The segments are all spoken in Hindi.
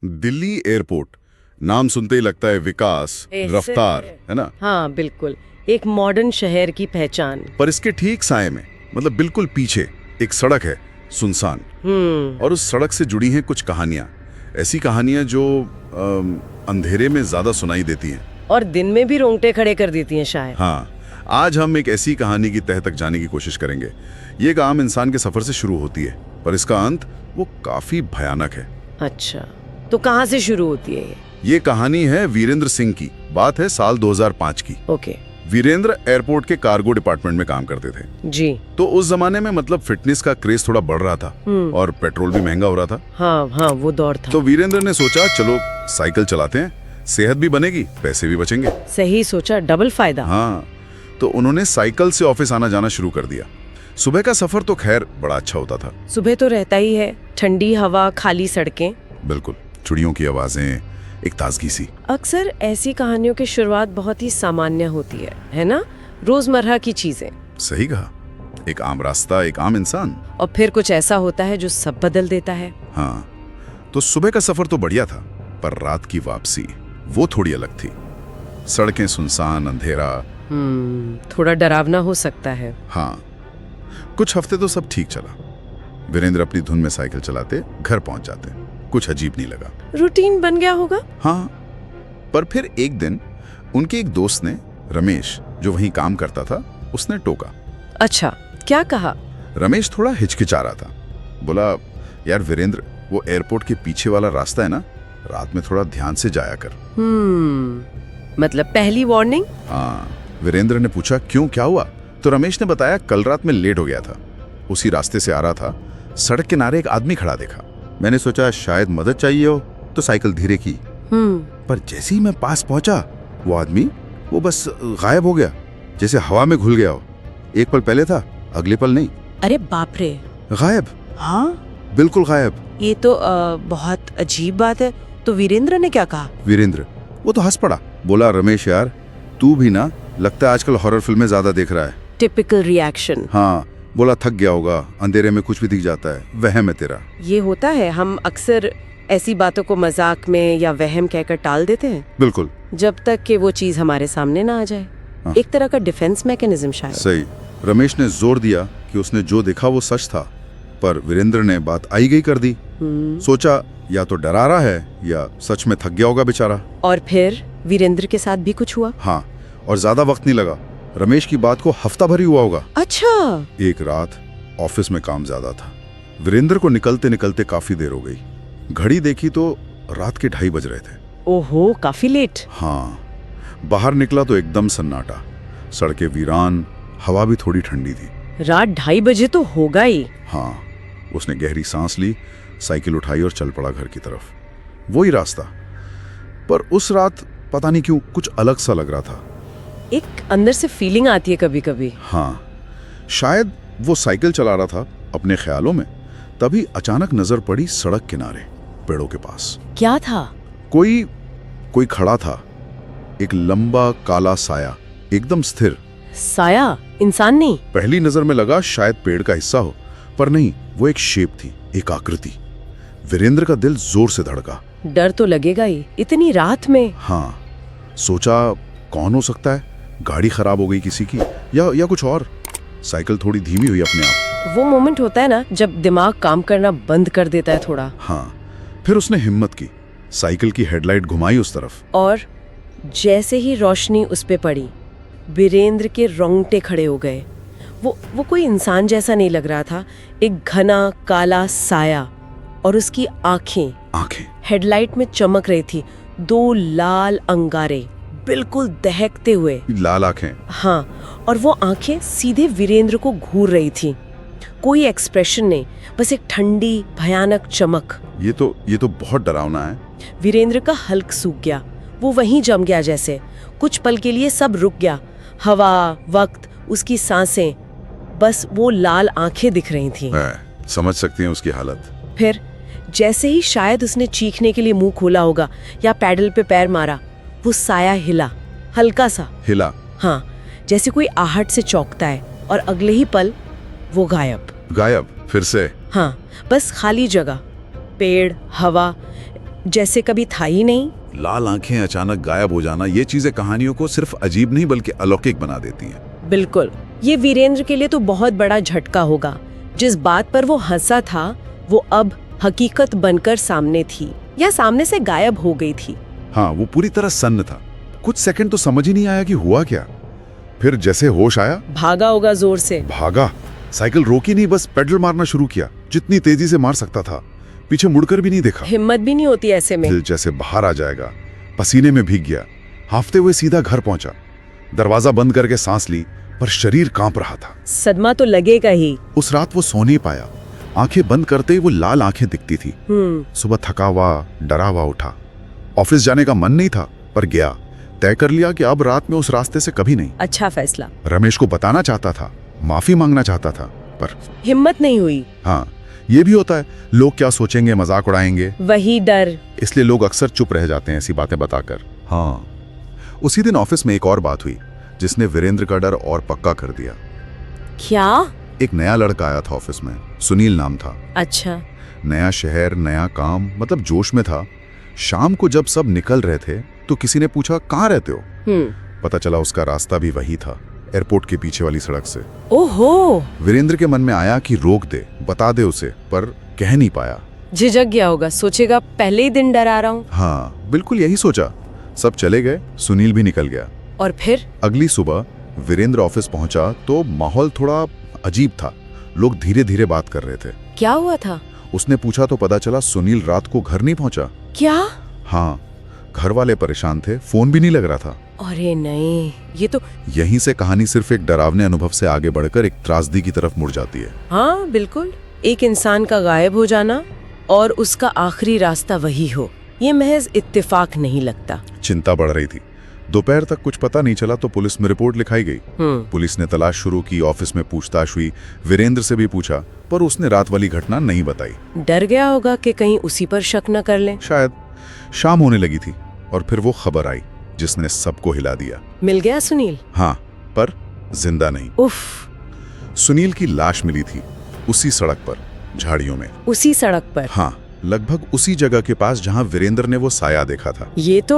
दिल्ली एयरपोर्ट, नाम सुनते ही लगता है विकास, ऐसे रफ्तार, है। है ना? हाँ बिल्कुल, एक मॉडर्न शहर की पहचान। पर इसके ठीक साए में, मतलब बिल्कुल पीछे, एक सड़क है, सुनसान। और उस सड़क से जुड़ी हैं कुछ कहानियां, ऐसी कहानियां जो अंधेरे में ज्यादा सुनाई देती हैं। और दिन में भी रोंगटे खड़े कर देती हैं शायद। हाँ, आज हम एक ऐसी कहानी की तह तक जाने की कोशिश करेंगे। ये एक आम इंसान के सफर से शुरू होती है, पर इसका अंत वो काफी भयानक है। अच्छा, तो कहाँ से शुरू होती है ये? ये कहानी है वीरेंद्र सिंह की। बात है साल 2005 की। ओके वीरेंद्र एयरपोर्ट के कार्गो डिपार्टमेंट में काम करते थे। जी। तो उस जमाने में मतलब फिटनेस का क्रेज थोड़ा बढ़ रहा था और पेट्रोल भी महंगा हो रहा था। हाँ हाँ, वो दौर था। तो वीरेंद्र ने सोचा चलो साइकिल चलाते हैं, सेहत भी बनेगी, पैसे भी बचेंगे। सही सोचा, डबल फायदा। हाँ, तो उन्होंने साइकिल से ऑफिस आना जाना शुरू कर दिया। सुबह का सफर तो खैर बड़ा अच्छा होता था। सुबह तो रहता ही है, ठंडी हवा, खाली सड़कें। बिल्कुल, चिड़ियों की आवाजें, एक ताजगी सी। अक्सर ऐसी कहानियों की शुरुआत बहुत ही सामान्य होती है ना? रोजमर्रा की चीजें। सही कहा, एक आम रास्ता, एक आम इंसान। और फिर कुछ ऐसा होता है जो सब बदल देता है। हाँ, तो सुबह का सफर तो बढ़िया था, पर रात की वापसी वो थोड़ी अलग थी। सड़कें सुनसान, अंधेरा। थोड़ा डरावना हो सकता है। हाँ, कुछ हफ्ते तो सब ठीक चला। वीरेंद्र अपनी धुन में साइकिल चलाते घर पहुंच जाते, कुछ अजीब नहीं लगा। रूटीन बन गया होगा। हाँ, पर फिर एक दिन उनके एक दोस्त ने, रमेश, जो वहीं काम करता था, उसने टोका। अच्छा, क्या कहा? रमेश थोड़ा हिचकिचा रहा था। बोला, यार वीरेंद्र, वो एयरपोर्ट के पीछे वाला रास्ता है ना, रात में थोड़ा ध्यान से जाया कर। मतलब पहली वार्निंग? हाँ। वीरेंद्र ने पूछा क्यों, क्या हुआ? तो रमेश ने बताया कल रात में लेट हो गया था, उसी रास्ते से आ रहा था, सड़क किनारे एक आदमी खड़ा देखा। मैंने सोचा शायद मदद चाहिए हो, तो साइकिल धीरे की। पर जैसे ही मैं पास पहुंचा, वो आदमी वो बस गायब हो गया, जैसे हवा में घुल गया हो। एक पल पहले था, अगले पल नहीं। अरे बाप रे! गायब। हाँ, बिल्कुल गायब। ये तो बहुत अजीब बात है। तो वीरेंद्र ने क्या कहा? वीरेंद्र वो तो हंस पड़ा। बोला, रमेश यार, तू भी ना, लगता है आजकल हॉरर फिल्में ज्यादा देख रहा है। Typical reaction. हाँ, बोला थक गया होगा, अंधेरे में कुछ भी दिख जाता है, वहम है तेरा। ये होता है, हम अक्सर ऐसी बातों को मजाक में या वहम कहकर टाल देते हैं, बिल्कुल, जब तक कि वो चीज हमारे सामने ना आ जाए। हाँ। एक तरह का डिफेंस मैकेनिज्म शायद। सही। रमेश ने जोर दिया कि उसने जो देखा वो सच था, पर वीरेंद्र ने बात आई गई कर दी। सोचा या तो डरा रहा है या सच में थक गया होगा बेचारा। और फिर वीरेंद्र के साथ भी कुछ हुआ? हाँ, और ज्यादा वक्त नहीं लगा। रमेश की बात को हफ्ता भर ही हुआ होगा। अच्छा। एक रात ऑफिस में काम ज्यादा था, वीरेंद्र को निकलते निकलते काफी देर हो गई। घड़ी देखी तो रात के 2:30 बज रहे थे। ओहो, काफी लेट। हाँ, बाहर निकला तो एकदम सन्नाटा, सड़कें वीरान, हवा भी थोड़ी ठंडी थी। रात 2:30 बजे तो होगा ही। हाँ, उसने गहरी सांस ली, साइकिल उठाई और चल पड़ा घर की तरफ। वही रास्ता, पर उस रात पता नहीं क्यों कुछ अलग सा लग रहा था। एक अंदर से फीलिंग आती है कभी कभी। हाँ, शायद वो साइकिल चला रहा था अपने ख्यालों में, तभी अचानक नजर पड़ी सड़क किनारे, पेड़ों के पास। क्या था? कोई खड़ा था, एक लंबा काला साया, एकदम स्थिर। साया? इंसान नहीं? पहली नजर में लगा शायद पेड़ का हिस्सा हो, पर नहीं, वो एक शेप थी, एक आकृति। वीरेंद्र का दिल जोर से धड़का। डर तो लगेगा ही, इतनी रात में। हाँ, सोचा कौन हो सकता है, गाड़ी खराब हो गई किसी की, या कुछ और। साइकिल थोड़ी धीमी हुई अपने आप। वो मोमेंट होता है ना जब दिमाग काम करना बंद कर देता है थोड़ा। हाँ, फिर उसने हिम्मत की, साइकिल की हेडलाइट घुमाई उस तरफ। और जैसे ही रोशनी उस पे पड़ी, वीरेंद्र के रोंगटे खड़े हो गए। वो कोई इंसान जैसा नहीं लग रहा था, एक घना काला साया, और उसकी आंखें हेडलाइट में चमक रही थी। 2 लाल अंगारे, बिल्कुल दहकते हुए लाल आंखें। हाँ, और वो आंखें सीधे वीरेंद्र को घूर रही थी। कोई एक्सप्रेशन नहीं, बस एक ठंडी भयानक चमक। ये तो बहुत डरावना है। वीरेंद्र का हल्क सूख गया, वो वहीं जम गया जैसे। कुछ पल के लिए सब रुक गया, हवा, वक्त, उसकी सांसें, बस वो लाल आंखें दिख रही थीं। समझ सकती हैं उसकी हालत। फिर जैसे ही शायद उसने चीखने के लिए मुंह खोला होगा या पैडल पे पैर मारा, वो साया हिला, हल्का सा हिला। हाँ, जैसे कोई आहट से चौंकता है, और अगले ही पल वो गायब। फिर से। हाँ, बस खाली जगह, पेड़, हवा, जैसे कभी था ही नहीं। लाल आंखें अचानक गायब हो जाना, ये चीजें कहानियों को सिर्फ अजीब नहीं बल्कि अलौकिक बना देती हैं। बिल्कुल, ये वीरेंद्र के लिए तो बहुत बड़ा झटका होगा। जिस बात पर वो हंसा था वो अब हकीकत बनकर सामने थी, या सामने से गायब हो गई थी। हाँ, वो पूरी तरह सन्न था। कुछ सेकंड तो समझ ही नहीं आया कि हुआ क्या। फिर जैसे होश आया, भागा होगा जोर से। भागा, साइकिल रोकी नहीं, बस पेडल मारना शुरू किया, जितनी तेजी से मार सकता था। पीछे मुड़कर भी नहीं देखा। हिम्मत भी नहीं होती ऐसे में। दिल जैसे बाहर आ जाएगा, पसीने में भीग गया। हांफते हुए सीधा घर पहुंचा। दरवाजा बंद करके सांस ली, पर शरीर कांप रहा था। सदमा तो लगेगा ही। उस रात वो सो नहीं पाया। आंखें बंद करते ही वो लाल आंखें दिखती थी। सुबह थका हुआ, डरा हुआ उठा। ऑफिस जाने का मन नहीं था, पर गया। तय कर लिया कि अब रात में उस रास्ते से कभी नहीं। अच्छा फैसला। रमेश को बताना चाहता था, माफी मांगना चाहता था, पर हिम्मत नहीं हुई। हाँ, ये भी होता है, लोग क्या सोचेंगे, मजाक उड़ाएंगे, वही डर। इसलिए लोग अक्सर चुप रह जाते हैं ऐसी बातें बताकर। हाँ, उसी दिन ऑफिस में एक और बात हुई जिसने वीरेंद्र का डर और पक्का कर दिया। क्या? एक नया लड़का आया था ऑफिस में, सुनील नाम था। अच्छा। नया शहर, नया काम, मतलब जोश में था। शाम को जब सब निकल रहे थे तो किसी ने पूछा, कहाँ रहते हो? पता चला उसका रास्ता भी वही था, एयरपोर्ट के पीछे वाली सड़क से। ओहो। वीरेंद्र के मन में आया कि रोक दे, बता दे उसे, पर कह नहीं पाया। झिझक गया होगा, सोचेगा पहले ही दिन डरा रहा हूँ। हाँ, बिल्कुल यही सोचा। सब चले गए, सुनील भी निकल गया। और फिर अगली सुबह वीरेंद्र ऑफिस पहुंचा तो माहौल थोड़ा अजीब था। लोग धीरे धीरे बात कर रहे थे। क्या हुआ था? उसने पूछा तो पता चला सुनील रात को घर नहीं पहुंचा। क्या? हाँ, घर वाले परेशान थे, फोन भी नहीं लग रहा था। अरे नहीं, ये तो। यहीं से कहानी सिर्फ एक डरावने अनुभव से आगे बढ़कर एक त्रासदी की तरफ मुड़ जाती है। हाँ बिल्कुल, एक इंसान का गायब हो जाना और उसका आखिरी रास्ता वही हो, ये महज इत्तेफाक नहीं लगता। चिंता बढ़ रही थी। दोपहर तक कुछ पता नहीं चला तो पुलिस में रिपोर्ट लिखाई गई। पुलिस ने तलाश शुरू की, ऑफिस में पूछताछ हुई, वीरेंद्र से भी पूछा, पर उसने रात वाली घटना नहीं बताई। डर गया होगा कि कहीं उसी पर शक न कर लें। शायद। शाम होने लगी थी और फिर वो खबर आई जिसने सबको हिला दिया। मिल गया सुनील? हाँ, पर जिंदा नहीं। उफ। सुनील की लाश मिली थी उसी सड़क पर, झाड़ियों में। उसी सड़क पर? हाँ, लगभग उसी जगह के पास जहां वीरेंद्र ने वो साया देखा था। ये तो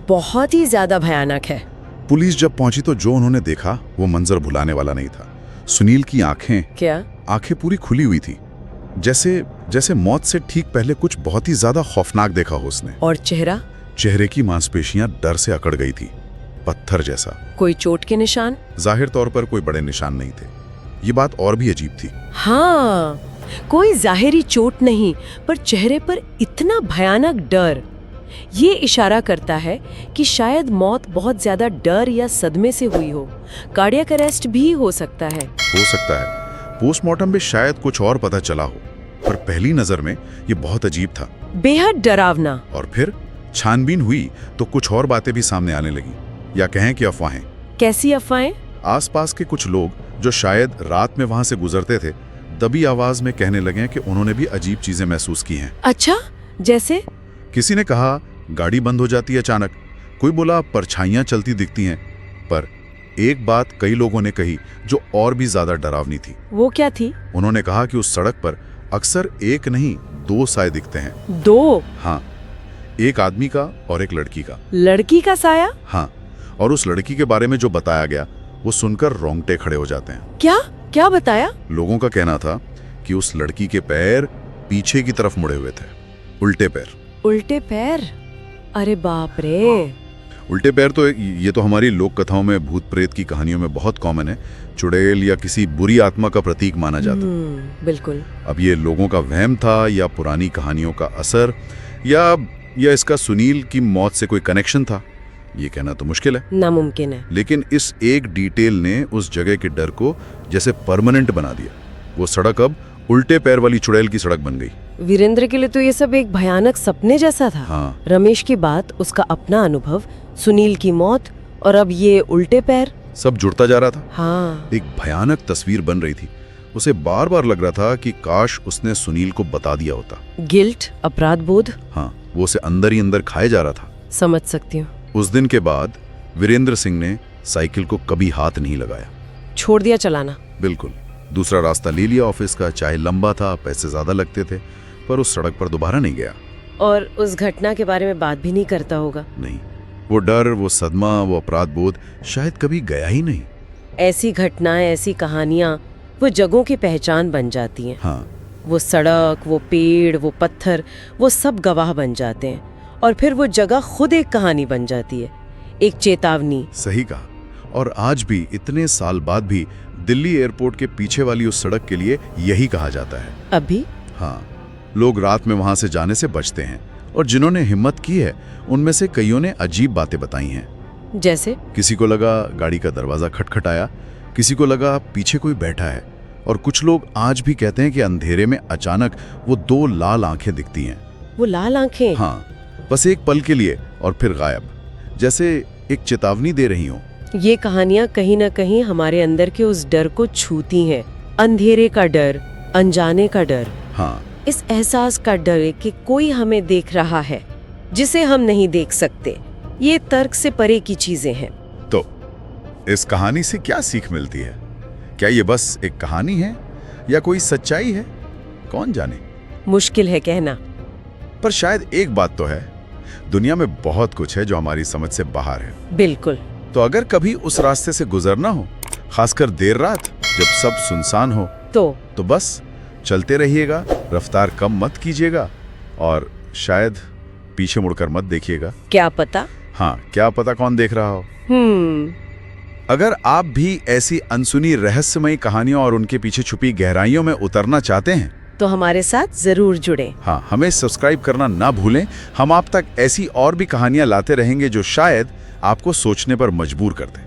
बहुत ही ज्यादा भयानक है। पुलिस जब पहुंची तो जो उन्होंने देखा वो मंजर भुलाने वाला नहीं था। सुनील की आंखें, क्या? आंखें पूरी खुली हुई थी, जैसे मौत से ठीक पहले कुछ बहुत ही ज्यादा खौफनाक देखा हो उसने। और चेहरा? चेहरे की मांसपेशियां डर से अकड़ गई थी, पत्थर जैसा। कोई चोट के निशान? जाहिर तौर पर कोई बड़े निशान नहीं थे। ये बात और भी अजीब थी। हाँ, कोई जाहिरी चोट नहीं, पर चेहरे पर इतना भयानक डर। ये इशारा करता है कि शायद मौत बहुत ज्यादा डर या सदमे से हुई हो। कार्डियक अरेस्ट भी हो सकता है। हो सकता है। पोस्टमार्टम में शायद कुछ और पता चला हो, पर पहली नजर में ये बहुत अजीब था, बेहद डरावना। और फिर छानबीन हुई तो कुछ और बातें भी सामने आने लगी, या कहें कि अफवाहें। कैसी अफवाहें? आसपास के कुछ लोग जो शायद रात में वहां से गुजरते थे, दबी आवाज में कहने लगे कि उन्होंने भी अजीब चीजें महसूस की हैं। अच्छा, जैसे? किसी ने कहा गाड़ी बंद हो जाती है अचानक, कोई बोला परछाइयां चलती दिखती हैं, पर एक बात कई लोगों ने कही जो और भी ज्यादा डरावनी थी। वो क्या थी? उन्होंने कहा कि उस सड़क पर अक्सर एक नहीं 2 साए दिखते हैं। 2? हाँ, एक आदमी का और एक लड़की का। लड़की का साया? हाँ, और उस लड़की के बारे में जो बताया गया वो सुनकर रोंगटे खड़े हो जाते हैं। क्या क्या बताया? लोगों का कहना था कि उस लड़की के पैर पीछे की तरफ मुड़े हुए थे, उल्टे पैर। उल्टे पैर? अरे बाप रे। उल्टे पैर तो ये तो हमारी लोक कथाओं में, भूत प्रेत की कहानियों में बहुत कॉमन है। चुड़ैल या किसी बुरी आत्मा का प्रतीक माना जाता। बिल्कुल। अब ये लोगों का वहम था या पुरानी कहानियों का असर, या इसका सुनील की मौत से कोई कनेक्शन था, ये कहना तो मुश्किल है। नामुमकिन है। लेकिन इस एक डिटेल ने उस जगह के डर को जैसे परमानेंट बना दिया। वो सड़क अब उल्टे पैर वाली चुड़ैल की सड़क बन गई। वीरेंद्र के लिए तो ये सब एक भयानक सपने जैसा था। हाँ। रमेश की बात, उसका अपना अनुभव, सुनील की मौत, और अब ये उल्टे पैर, सब जुड़ता जा रहा था। हाँ। एक भयानक तस्वीर बन रही थी। उसे बार बार लग रहा था कि काश उसने सुनील को बता दिया होता। गिल्ट, अपराध बोध। हाँ, वो उसे अंदर ही अंदर खाए जा रहा था। समझ सकती हूँ। उस दिन के बाद वीरेंद्र सिंह ने साइकिल को कभी हाथ नहीं लगाया। छोड़ दिया चलाना? बिल्कुल। दूसरा रास्ता ले लिया ऑफिस का, चाहे लंबा था, पैसे ज्यादा लगते थे, पर उस सड़क पर दोबारा नहीं गया। और उस घटना के बारे में बात भी नहीं करता होगा। नहीं, वो डर, वो सदमा, वो अपराध बोध शायद कभी गया ही नहीं। ऐसी घटनाएं, ऐसी कहानियां वो जगहों की पहचान बन जाती हैं। हाँ, वो सड़क, वो पेड़, वो पत्थर, वो सब गवाह बन जाते हैं और फिर वो जगह खुद एक कहानी बन जाती है, एक चेतावनी। सही कहा। और आज भी इतने साल बाद भी दिल्ली एयरपोर्ट के पीछे वाली उस सड़क के लिए यही कहा जाता है। अभी हाँ, लोग रात में वहां से जाने से बचते हैं और जिन्होंने हिम्मत की है उनमें से कईयों ने अजीब बातें बताई हैं। जैसे किसी को लगा गाड़ी का दरवाजा खटखटाया, किसी को लगा पीछे कोई बैठा है, और कुछ लोग आज भी कहते हैं कि अंधेरे में अचानक वो 2 लाल आंखें दिखती हैं। वो लाल आंखें? हाँ, बस एक पल के लिए और फिर गायब, जैसे एक चेतावनी दे रही हो। ये कहानियां कहीं ना कहीं हमारे अंदर के उस डर को छूती हैं। अंधेरे का डर, अनजाने का डर, हाँ, इस एहसास का डर है कि कोई हमें देख रहा है जिसे हम नहीं देख सकते। ये तर्क से परे की चीजें हैं। तो इस कहानी से क्या सीख मिलती है? क्या ये बस एक कहानी है या कोई सच्चाई है? कौन जाने। मुश्किल है कहना। पर शायद एक बात तो है, दुनिया में बहुत कुछ है जो हमारी समझ से बाहर है। बिल्कुल। तो अगर कभी उस रास्ते से गुजरना हो, खासकर देर रात जब सब सुनसान हो, तो बस चलते रहिएगा, रफ्तार कम मत कीजिएगा और शायद पीछे मुड़कर मत देखिएगा। क्या पता? हाँ, क्या पता कौन देख रहा हो। अगर आप भी ऐसी अनसुनी रहस्यमयी कहानियों और उनके पीछे छुपी गहराइयों में उतरना चाहते हैं तो हमारे साथ जरूर जुड़ें। हाँ, हमें सब्सक्राइब करना ना भूलें। हम आप तक ऐसी और भी कहानियां लाते रहेंगे जो शायद आपको सोचने पर मजबूर कर दें।